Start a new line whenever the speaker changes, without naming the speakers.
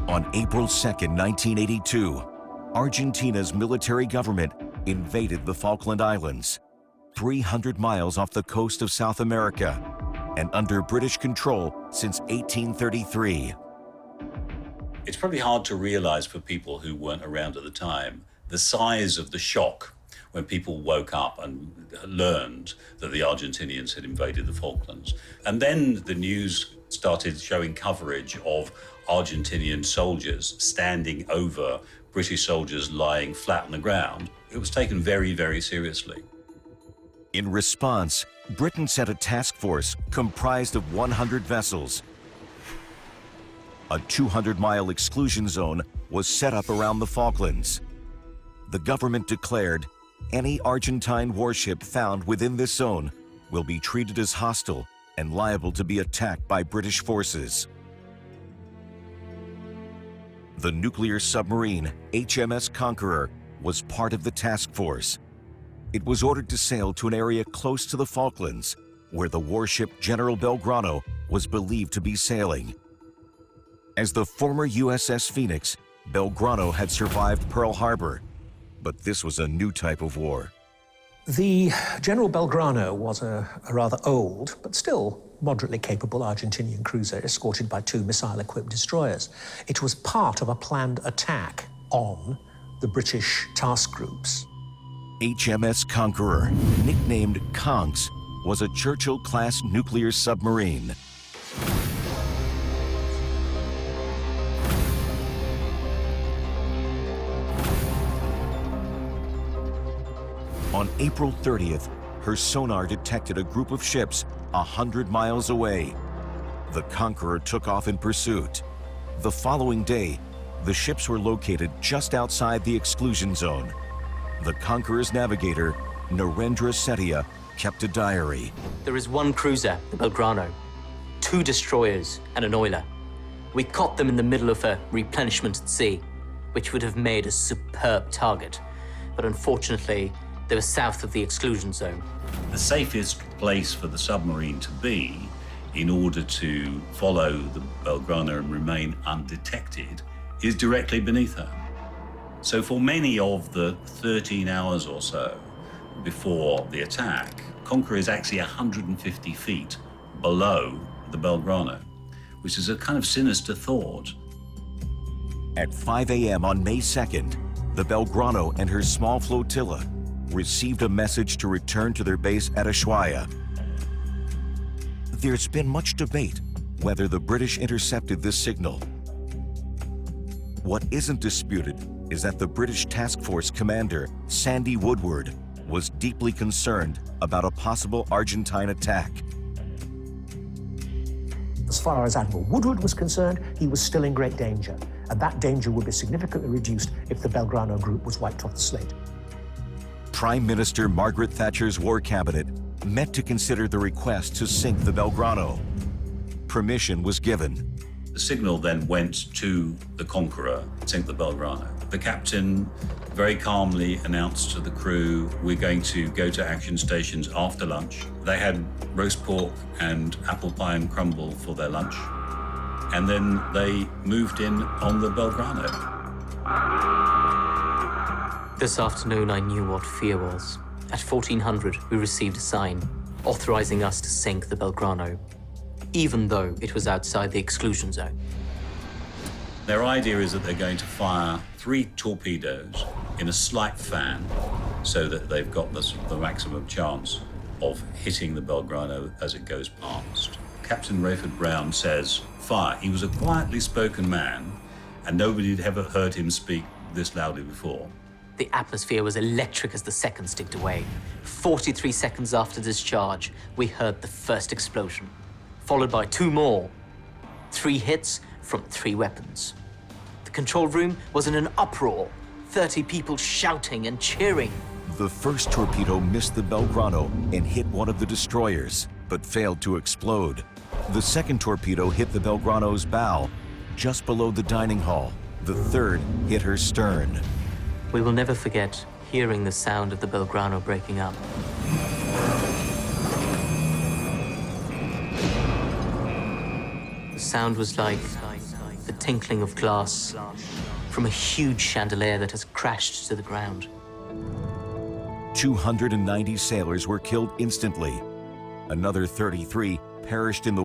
On April 2nd, 1982, Argentina's military government invaded the Falkland Islands, 300 miles off the coast of South America and under British control since 1833.
It's probably hard to realize for people who weren't around at the time the size of the shock when people woke up and learned that the Argentinians had invaded the Falklands. And then the news started showing coverage of Argentinian soldiers standing over British soldiers lying flat on the ground. It was taken very, very seriously.
In response, Britain sent a task force comprised of 100 vessels. A 200-mile exclusion zone was set up around the Falklands. The government declared any Argentine warship found within this zone will be treated as hostile and liable to be attacked by British forces. The nuclear submarine HMS Conqueror was part of the task force. It was ordered to sail to an area close to the Falklands, where the warship General Belgrano was believed to be sailing. As the former USS Phoenix, Belgrano had survived Pearl Harbor, but this was a new type of war.
The General Belgrano was a rather old, but still moderately capable Argentinian cruiser escorted by 2 missile-equipped destroyers. It was part of a planned attack on the British task groups.
HMS Conqueror, nicknamed Conks, was a Churchill-class nuclear submarine. On April 30th, her sonar detected a group of ships 100 miles away. The Conqueror took off in pursuit. The following day, the ships were located just outside the exclusion zone. The Conqueror's navigator, Narendra Setia, kept a diary.
There is 1 cruiser, the Belgrano, 2 destroyers and an oiler. We caught them in the middle of a replenishment at sea, which would have made a superb target. But unfortunately, they were south of the exclusion zone.
The safest place for the submarine to be in order to follow the Belgrano and remain undetected is directly beneath her. So for many of the 13 hours or so before the attack, Conqueror is actually 150 feet below the Belgrano, which is a kind of sinister thought.
At 5 a.m. on May 2nd, the Belgrano and her small flotilla received a message to return to their base at Ushuaia. There's been much debate whether the British intercepted this signal. What isn't disputed is that the British task force commander, Sandy Woodward, was deeply concerned about a possible Argentine attack.
As far as Admiral Woodward was concerned, he was still in great danger, and that danger would be significantly reduced if the Belgrano group was wiped off the slate.
Prime Minister Margaret Thatcher's war cabinet met to consider the request to sink the Belgrano. Permission was given.
The signal then went to the Conqueror, sink the Belgrano. The captain very calmly announced to the crew, we're going to go to action stations after lunch. They had roast pork and apple pie and crumble for their lunch. And then they moved in on the Belgrano.
This afternoon, I knew what fear was. At 1400, we received a sign authorizing us to sink the Belgrano, even though it was outside the exclusion zone.
Their idea is that they're going to fire 3 torpedoes in a slight fan so that they've got the maximum chance of hitting the Belgrano as it goes past. Captain Rayford Brown says, fire. He was a quietly spoken man, and nobody had ever heard him speak this loudly before.
The atmosphere was electric as the seconds ticked away. 43 seconds after discharge, we heard the first explosion, followed by 2 more. 3 hits from 3 weapons. The control room was in an uproar, 30 people shouting and cheering.
The first torpedo missed the Belgrano and hit one of the destroyers, but failed to explode. The second torpedo hit the Belgrano's bow, just below the dining hall. The third hit her stern.
We will never forget hearing the sound of the Belgrano breaking up. The sound was like the tinkling of glass from a huge chandelier that has crashed to the ground.
290 sailors were killed instantly. Another 33 perished in the